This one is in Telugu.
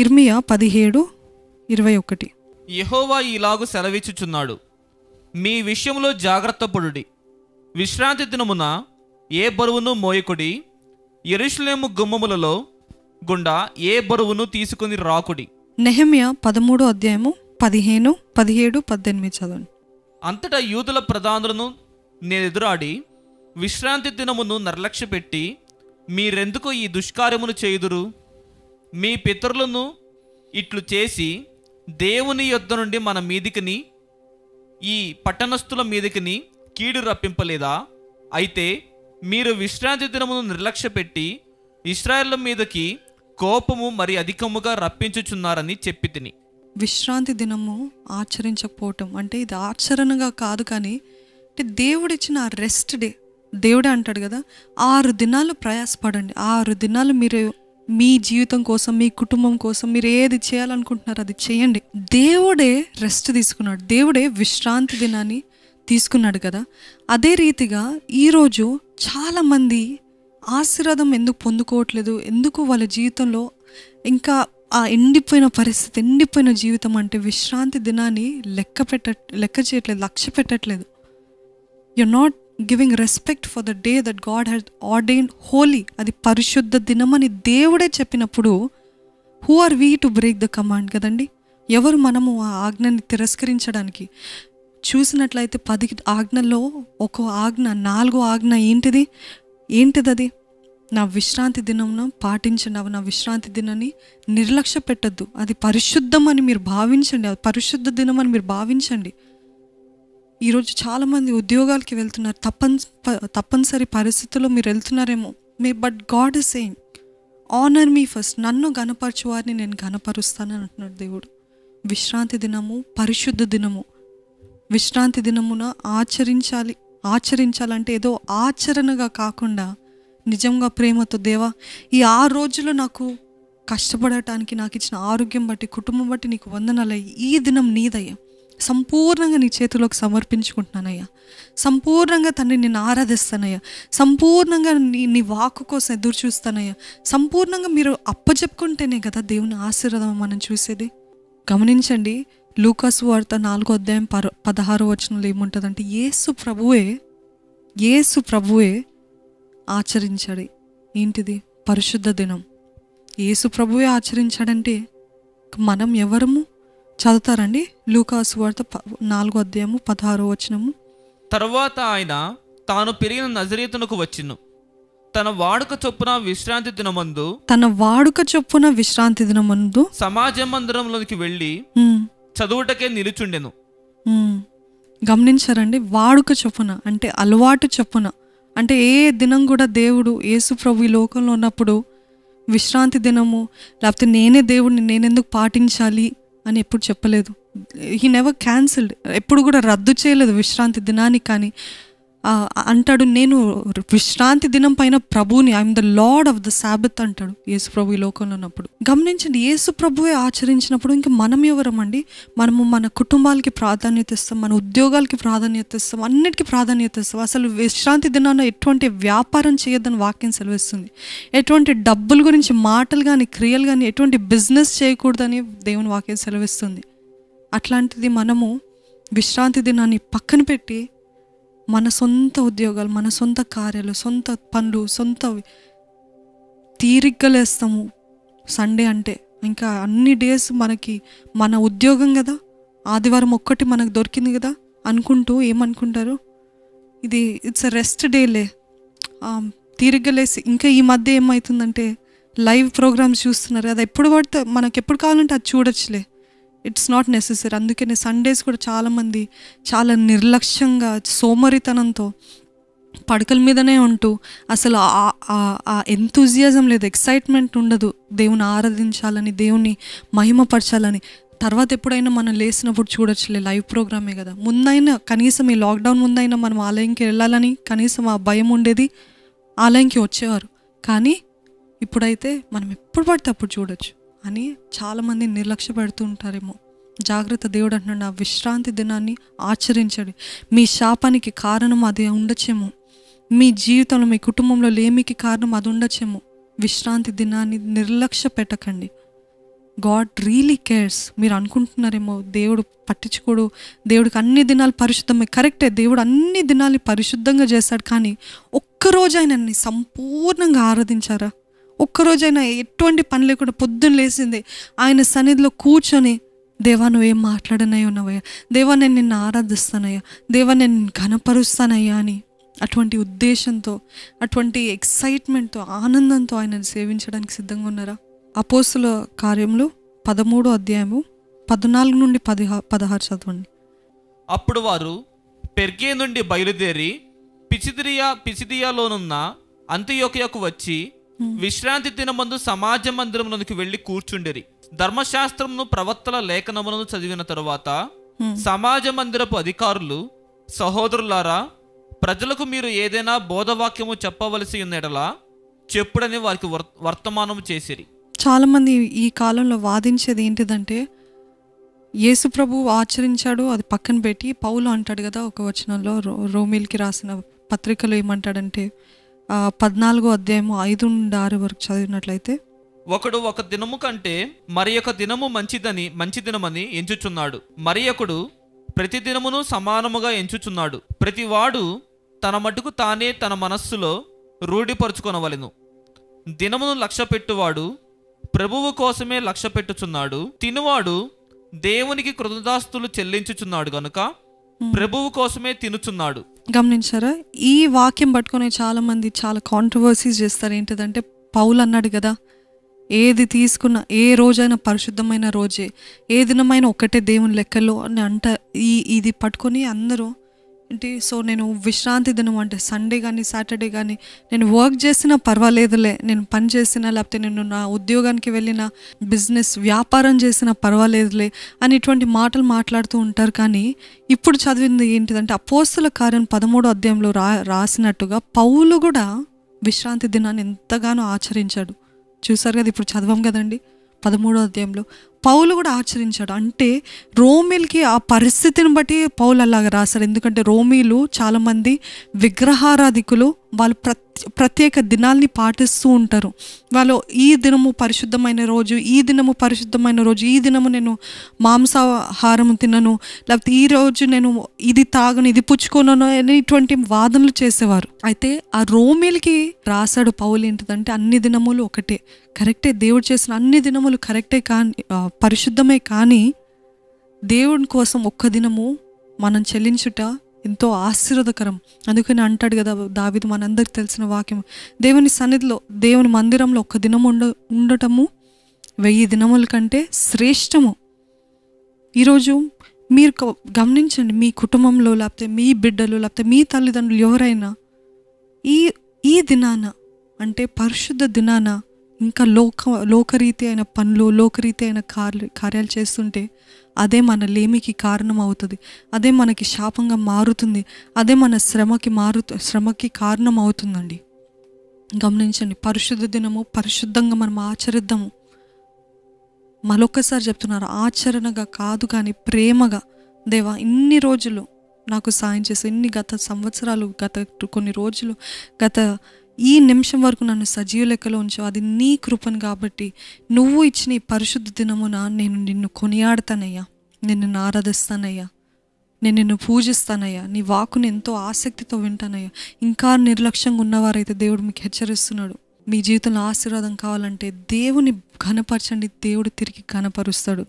ఇర్మియా 17:21. యెహోవా ఇలాగు సెలవిచ్చుచున్నాడు, మీ విషయంలో జాగ్రత్త పడుడి. విశ్రాంతి దినమున ఏ బరువును మోయకుడి. యెరూషలేము గుమ్మములలో గుండా ఏ బరువును తీసుకుని రాకుడి. నెహెమ్యా 13:15, 17, 18 చదవండి. అంతటా యూదుల ప్రధానులను నేనెదురాడి, విశ్రాంతి దినమును నిర్లక్ష్యపెట్టి మీరెందుకు ఈ దుష్కార్యమును చేయుదురు? మీ పితరులను ఇట్లు చేసి దేవుని యొద్ద నుండి మన మీదికిని ఈ పట్టణస్థుల మీదికిని కీడు రప్పింపలేదా? అయితే మీరు విశ్రాంతి దినమును నిర్లక్ష్యపెట్టి ఇశ్రాయేళ్ల మీదకి కోపము మరి అధికముగా రప్పించుచున్నారని చెప్పి తిని. విశ్రాంతి దినము ఆచరించకపోవటం అంటే ఇది ఆచరణగా కాదు, కానీ అంటే దేవుడిచ్చిన రెస్ట్ డే. దేవుడే అంటాడు కదా, 6 దినాలు ప్రయాసపడండి, 6 దినాలు మీరు మీ జీవితం కోసం, మీ కుటుంబం కోసం మీరు ఏది చేయాలనుకుంటున్నారో అది చేయండి. దేవుడే రెస్ట్ తీసుకున్నాడు, దేవుడే విశ్రాంతి దినాన్ని తీసుకున్నాడు కదా. అదే రీతిగా ఈరోజు చాలామంది ఆశీర్వాదం ఎందుకు పొందుకోవట్లేదు, ఎందుకు వాళ్ళ జీవితంలో ఇంకా ఆ ఎండిపోయిన పరిస్థితి, ఎండిపోయిన జీవితం అంటే విశ్రాంతి దినాన్ని లెక్క చేయట్లేదు, లక్ష్య పెట్టట్లేదు. you're not giving respect for the day that God has ordained holy. అది పరిశుద్ధ దినం అని దేవుడే చెప్పినప్పుడు who are we to break the command కదండి? ఎవరు మనము ఆ ఆజ్ఞని తిరస్కరించడానికి? చూసినట్లయితే 10 ఆజ్ఞల్లో ఒక ఆజ్ఞ, 4వ ఆజ్ఞ ఏంటిది అది? నా విశ్రాంతి దినంను పాటించండి, నా విశ్రాంతి దినాన్ని నిర్లక్ష్య పెట్టద్దు, అది పరిశుద్ధం అని మీరు భావించండి, అది పరిశుద్ధ దినం అని మీరు భావించండి. ఈరోజు చాలామంది ఉద్యోగాలకి వెళ్తున్నారు, తప్పనిసరి పరిస్థితుల్లో మీరు వెళ్తున్నారేమో, but God is saying honour me first. నన్ను గణపరచు వారిని నేను గణపరుస్తానని అంటున్నాడు దేవుడు. విశ్రాంతి దినము పరిశుద్ధ దినము. విశ్రాంతి దినమున ఆచరించాలంటే ఏదో ఆచరణగా కాకుండా నిజంగా ప్రేమతో, దేవా ఈ 6 రోజులు నాకు కష్టపడటానికి నాకు ఇచ్చిన ఆరోగ్యం బట్టి, కుటుంబం బట్టి నీకు వందనాలయ్యా. ఈ దినం నీదయ్యా, సంపూర్ణంగా నీ చేతిలోకి సమర్పించుకుంటున్నానయ్యా. సంపూర్ణంగా తండ్రి నేను ఆరాధిస్తానయ్యా. సంపూర్ణంగా నీ వాక్కు కోసం ఎదురు చూస్తానయ్యా. సంపూర్ణంగా మీరు అప్పచెప్పుకుంటేనే కదా దేవుని ఆశీర్వాదం మనం చూసేది. గమనించండి, లూకాసు వార్త 4:16 ఏముంటుందంటే, యేసు ప్రభువే ఆచరించాడు. ఏంటిది? పరిశుద్ధ దినం. యేసు ప్రభువే ఆచరించాడంటే మనం ఎవరము? చదువుతారండి లూకాసు వార్త 4:16. తర్వాత ఆయన తాను పెరిగిన నజరేతునకు వచ్చెను. తన వాడుక చొప్పున విశ్రాంతి దినమందు సమాజ మందిరంలోకి వెళ్ళి చదువుటకే నిలుచుండెను. గమనించారండి? వాడుక చొప్పున అంటే అలవాటు చొప్పున అంటే ఏ దినం కూడా దేవుడు యేసు ప్రభు ఈ లోకంలో ఉన్నప్పుడు విశ్రాంతి దినము లేకపోతే నేనే దేవుడిని నేనెందుకు పాటించాలి అని ఎప్పుడు చెప్పలేదు. హీ నెవర్ క్యాన్సిల్డ్, ఎప్పుడు కూడా రద్దు చేయలేదు విశ్రాంతి దినాన్ని. కానీ అంటాడు, నేను విశ్రాంతి దినం పైన ప్రభువుని, I'm the lord of the Sabbath అంటాడు యేసు ప్రభు ఈ లోకంలో ఉన్నప్పుడు. గమనించండి, యేసు ప్రభువే ఆచరించినప్పుడు ఇంకా మనం ఎవరమండి? మనము మన కుటుంబాలకి ప్రాధాన్యత ఇస్తాం, మన ఉద్యోగాలకి ప్రాధాన్యత ఇస్తాం, అన్నిటికీ ప్రాధాన్యత ఇస్తాం. అసలు విశ్రాంతి దినాన ఎటువంటి వ్యాపారం చేయొద్దని వాక్యం సెలవిస్తుంది. ఎటువంటి డబ్బుల గురించి మాటలు కానీ క్రియలు కానీ ఎటువంటి బిజినెస్ చేయకూడదని దేవుని వాక్యం సెలవిస్తుంది. అట్లాంటిది మనము విశ్రాంతి దినాన్ని పక్కన పెట్టి మన సొంత ఉద్యోగాలు, మన సొంత కార్యాలు, సొంత పనులు, సొంత తీరిగ్గలేస్తాము. సండే అంటే ఇంకా అన్ని డేస్ మనకి మన ఉద్యోగం కదా, ఆదివారం ఒక్కటి మనకు దొరికింది కదా అనుకుంటూ ఏమనుకుంటారు, ఇట్స్ అ రెస్ట్ డేలే, తీరిగ్గలేసి. ఇంకా ఈ మధ్య ఏమవుతుందంటే లైవ్ ప్రోగ్రామ్స్ చూస్తున్నారు, అది ఎప్పుడు పడితే మనకు ఎప్పుడు కావాలంటే అది చూడొచ్చులే, ఇట్స్ నాట్ నెసెసరీ. అందుకని సండేస్ కూడా చాలామంది చాలా నిర్లక్ష్యంగా సోమరితనంతో పడకల మీదనే ఉంటూ అసలు ఆ ఎంతూజియాజం లేదు, ఎక్సైట్మెంట్ ఉండదు దేవుని ఆరాధించాలని, దేవుని మహిమపరచాలని. తర్వాత ఎప్పుడైనా మనం లేసినప్పుడు చూడొచ్చులే, లైవ్ ప్రోగ్రామే కదా. ముందైనా కనీసం ఈ లాక్డౌన్ ముందైనా మనం ఆలయంకి వెళ్ళాలని కనీసం ఆ భయం ఉండేది, ఆలయంకి వచ్చేవారు. కానీ ఇప్పుడైతే మనం ఎప్పుడు పడితే అప్పుడు చూడొచ్చు అని చాలామంది నిర్లక్ష్య పెడుతూ ఉంటారేమో. జాగ్రత్త, దేవుడు అంటున్నాడు, ఆ విశ్రాంతి దినాన్ని ఆచరించండి. మీ శాపానికి కారణం అది ఉండొచ్చేమో, మీ జీవితంలో మీ కుటుంబంలో లేమికి కారణం అది ఉండొచ్చేమో. విశ్రాంతి దినాన్ని నిర్లక్ష్య పెట్టకండి. God really cares. మీరు అనుకుంటున్నారేమో దేవుడు పట్టించుకోడు, దేవుడికి అన్ని దినాలు పరిశుద్ధమే. కరెక్టే, దేవుడు అన్ని దినాలు పరిశుద్ధంగా చేస్తాడు. కానీ ఒక్కరోజు ఆయనని సంపూర్ణంగా ఆరాధించారా? ఒక్కరోజైనా ఎటువంటి పని లేకుండా పొద్దున్న లేచింది ఆయన సన్నిధిలో కూర్చొని, దేవా నువ్వేం మాట్లాడనయ్యా ఉన్నావయ్యా, దేవా నేను నిన్ను ఆరాధిస్తానయ్యా, దేవా నేను నిన్ను ఘనపరుస్తానయ్యా అని అటువంటి ఉద్దేశంతో, అటువంటి ఎక్సైట్మెంట్తో, ఆనందంతో ఆయనను సేవించడానికి సిద్ధంగా ఉన్నారా? అపోస్తుల కార్యములు 13వ అధ్యాయము 14 నుండి 16 చదవండి. అప్పుడు వారు పెర్గే నుండి బయలుదేరి పిసిదియాలోనున్న అంతియోకియకు వచ్చి విశ్రాంతి దినమందు సమాజ మందిరమునకు వెళ్లి కూర్చుండిరి. ధర్మశాస్త్రమును ప్రవక్తల లేఖనములను చదివిన తరువాత సమాజ మందిరపు అధికారులు, సహోదరులారా, ప్రజలకు మీరు ఏదైనా బోధవాక్యము చెప్పవలసి ఉన్నడలా చెప్పుడని వారికి వర్తమానము చేసిరి. చాలామంది ఈ కాలంలో వాదించేది ఏంటిదంటే, యేసు ప్రభు ఆచరించాడు అది పక్కన పెట్టి, పౌలు అంటాడు కదా ఒక వచనంలో, రోమీలకి రాసిన పత్రికలో ఏమంటాడంటే 14వ అధ్యాయము 5 నుండి 6 వరకు చదివినట్లయితే, ఒకడు ఒక దినము కంటే మరి ఒక దినము మంచి దినమని ఎంచుచున్నాడు, మరి ఒకడు ప్రతి దినమును సమానముగా ఎంచుచున్నాడు. ప్రతివాడు తన మటుకు తానే తన మనస్సులో రూఢిపరుచుకొనవలెను. దినమును లక్ష్య పెట్టువాడు ప్రభువు కోసమే లక్ష్య పెట్టుచున్నాడు. తినువాడు దేవునికి కృతజ్ఞతాస్తులు చెల్లించుచున్నాడు గనుక ప్రభువు కోసమే తినుచున్నాడు. గమనించారా? ఈ వాక్యం పట్టుకునే చాలా మంది చాలా కాంట్రవర్సీస్ చేస్తారు. ఏంటిదంటే, పౌలు అన్నాడు కదా, ఏది తీసుకున్న ఏ రోజైనా పరిశుద్ధమైన రోజే, ఏ దినమైన ఒకటే దేవుని లెక్కలో అని ఇది పట్టుకొని అందరూ ఏంటి, సో నేను విశ్రాంతి దినం అంటే సండే కానీ సాటర్డే కానీ నేను వర్క్ చేసినా పర్వాలేదులే, నేను పని చేసినా లేకపోతే నేను నా ఉద్యోగానికి వెళ్ళిన బిజినెస్ వ్యాపారం చేసినా పర్వాలేదులే అని ఇటువంటి మాటలు మాట్లాడుతూ ఉంటారు. కానీ ఇప్పుడు చదివింది ఏంటిదంటే, అపోస్తుల కార్యం 13వ అధ్యాయంలో రాసినట్టుగా పౌలు కూడా విశ్రాంతి దినాన్ని ఎంతగానో ఆచరించాడు. చూసారు కదా, ఇప్పుడు చదవం కదండి 13వ అధ్యాయంలో పౌలు కూడా ఆచరించాడు. అంటే రోమీలకి ఆ పరిస్థితిని బట్టి పౌలు అలాగా రాశాడు. ఎందుకంటే రోమీలు చాలామంది విగ్రహారాధికులు, వాళ్ళు ప్రత్యేక దినాల్ని పాటిస్తూ ఉంటారు. వాళ్ళు ఈ దినము పరిశుద్ధమైన రోజు, ఈ దినము పరిశుద్ధమైన రోజు, ఈ దినము నేను మాంసాహారం తినను, లేకపోతే ఈ రోజు నేను ఇది తాగను, ఇది పుచ్చుకోను అని ఇటువంటి వాదనలు చేసేవారు. అయితే ఆ రోమీలకి రాశాడు పౌలు ఏంటిదంటే, అన్ని దినములు ఒకటే, కరెక్టే, దేవుడు చేసిన అన్ని దినములు కరెక్టే, కానీ పరిశుద్ధమే. కానీ దేవుని కోసం ఒక్క దినము మనం చెల్లించుట ఎంతో ఆశీర్వాదకరం. అందుకని అంటాడు కదా దావీదు, మనందరికి తెలిసిన వాక్యం, దేవుని సన్నిధిలో దేవుని మందిరంలో ఒక్క దినం ఉండటము 1000 దినముల కంటే శ్రేష్టము. ఈరోజు మీరు గమనించండి, మీ కుటుంబంలో లేకపోతే మీ బిడ్డలు లేకపోతే మీ తల్లిదండ్రులు ఎవరైనా ఈ దినాన అంటే పరిశుద్ధ దినాన ఇంకా లోకరీతి అయిన పనులు, లోకరీతి అయిన కార్యాలు చేస్తుంటే అదే మన లేమికి కారణం అవుతుంది, అదే మనకి శాపంగా మారుతుంది, అదే మన శ్రమకి కారణం అవుతుందండి. గమనించండి, పరిశుద్ధ దినము పరిశుద్ధంగా మనం ఆచరిద్దాము. మరొకసారి చెప్తున్నారు, ఆచరణగా కాదు కానీ ప్రేమగా, దేవా ఇన్ని రోజులు నాకు సాయం చేసి, ఇన్ని గత సంవత్సరాలు, కొన్ని రోజులు, ఈ నిమిషం వరకు నన్ను సజీవ లెక్కలో ఉంచావు, అది నీ కృపను కాబట్టి నువ్వు ఇచ్చిన ఈ పరిశుద్ధ దినమున నేను నిన్ను కొనియాడతానయ్యా, నేను నిన్ను ఆరాధిస్తానయ్యా, నేను నిన్ను పూజిస్తానయ్యా, నీ వాక్కుని ఎంతో ఆసక్తితో వింటానయ్యా. ఇంకా నిర్లక్ష్యంగా ఉన్నవారైతే దేవుడు మీకు హెచ్చరిస్తున్నాడు, మీ జీవితంలో ఆశీర్వాదం కావాలంటే దేవుని ఘనపరచండి, దేవుడు తిరిగి ఘనపరుస్తాడు.